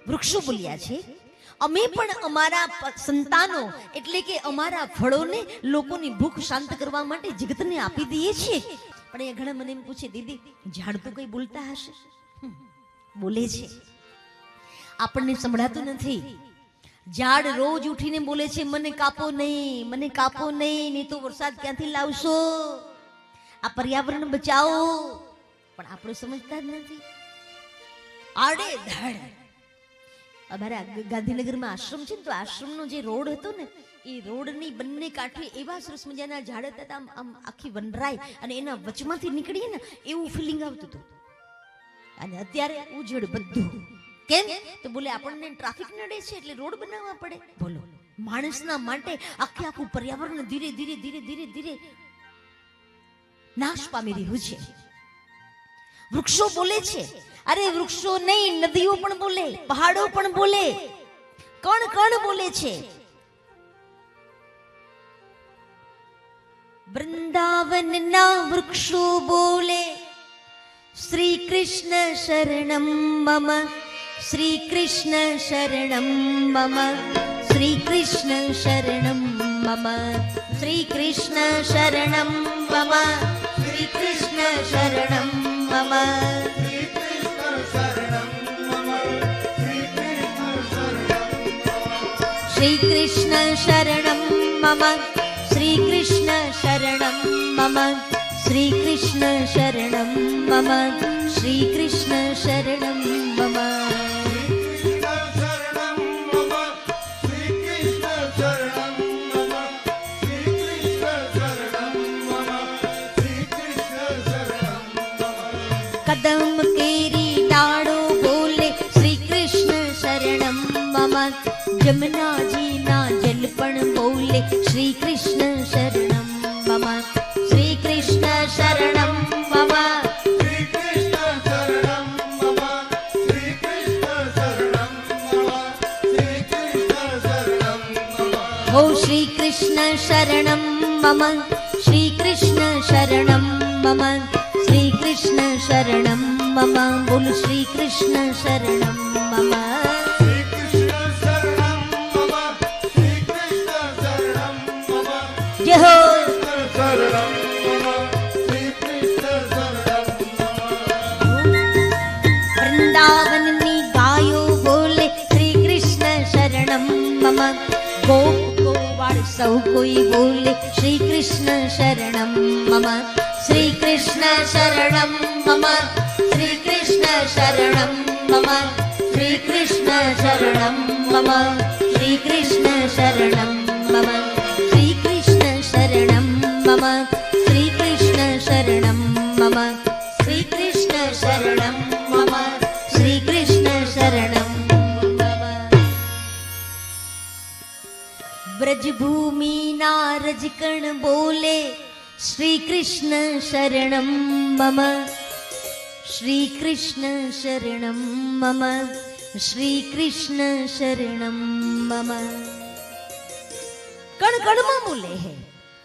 વૃક્ષો બોલ્યા છે, અમે પણ અમારા સંતાનો એટલે કે અમારા ફળોને લોકોની ભૂખ શાંત કરવા માટે જગતને આપી દઈએ છીએ. પણ એ ઘણા મને એમ પૂછે, દીદી ઝાડ તો કઈ બોલતા હશે? બોલે છે, આપણને સંભળાતું નથી. ઝાડ રોજ ઉઠીને બોલે છે, મને કાપો નહીં, મને કાપો નહીં, નહીં તો વરસાદ ક્યાંથી લાવશો, આ પર્યાવરણ બચાવો. પણ આપણે સમજતા જ નથી. આડે ધડ અમારા ગાંધીનગરમાં આશ્રમ છે ને, તો આશ્રમનો જે રોડ હતો ને, એ રોડની બંને કાંઠે એવા સરસ મજાના ઝાડ હતા, આમ આખી વનરાય અને એના વચમાંથી નીકળીએ ને એવું ફિલિંગ આવતું હતું. અને અત્યારે ઉજળ બધું. કેમ? તો બોલે આપણને ટ્રાફિક નડે છે એટલે રોડ બનાવવા પડે. બોલો, માણસના માટે આખે આખું પર્યાવરણ ધીરે ધીરે ધીરે ધીરે ધીરે નાશ પામી રહ્યું છે. વૃક્ષો બોલે છે. અરે વૃક્ષો નહીં, નદીઓ પણ બોલે, પહાડો પણ બોલે, કણ કણ બોલે છે. વૃંદાવનના વૃક્ષો બોલે, શ્રી કૃષ્ણ શરણમ મમ, શ્રી કૃષ્ણ શરણમ મમ, શ્રી કૃષ્ણ શરણમ મમ, શ્રી કૃષ્ણ શરણમ મમ, શ્રી કૃષ્ણ શરણમ મમ. શ્રી કૃષ્ણ શરણમ મમ, શ્રી કૃષ્ણ શરણમ મમ, શ્રી કૃષ્ણ શરણમ મમ, શ્રી કૃષ્ણ શરણમ મમ. કદમ કેરી ડાળો બોલે, શ્રી કૃષ્ણ શરણમ મમ. જમનાજીના જલ પણ બોલે, શ્રી કૃષ્ણ શરણમ મમ, શ્રી કૃષ્ણ શરણમ મમ, શ્રી કૃષ્ણ શરણમ મમ, શ્રી કૃષ્ણ શરણમ મમ, શ્રી કૃષ્ણ શરણમ મમ. હો શ્રી કૃષ્ણ શરણમ મમ, શ્રી કૃષ્ણ શરણમ મમ, શ્રી કૃષ્ણ શરણમ મમ. બોલ શ્રી કૃષ્ણ શરણમ મમ. જય હો. વૃંદાવનની ગાયો બોલે, શ્રી કૃષ્ણ શરણમ મમ. ગોપ ગોવાળ સૌ કોઈ બોલે, શ્રી કૃષ્ણ શરણમ મમ, શ્રી કૃષ્ણ શરણમ મમ, શ્રી કૃષ્ણ શરણમ મમ, શ્રી કૃષ્ણ શરણમ મમ, શ્રી કૃષ્ણ શરણમ મમ, શ્રી કૃષ્ણ શરણમ મમ, શ્રી કૃષ્ણ શરણમ મમ, શ્રી કૃષ્ણ શરણમ મમ, શ્રી કૃષ્ણ શરણમ મમ. વ્રજભૂમિના રજકણ બોલે, શ્રી કૃષ્ણ શરણમ મમ, શ્રી કૃષ્ણ શરણમ મમ, શ્રી કૃષ્ણ શરણમ મમ. કણ કણમાં બોલે હે.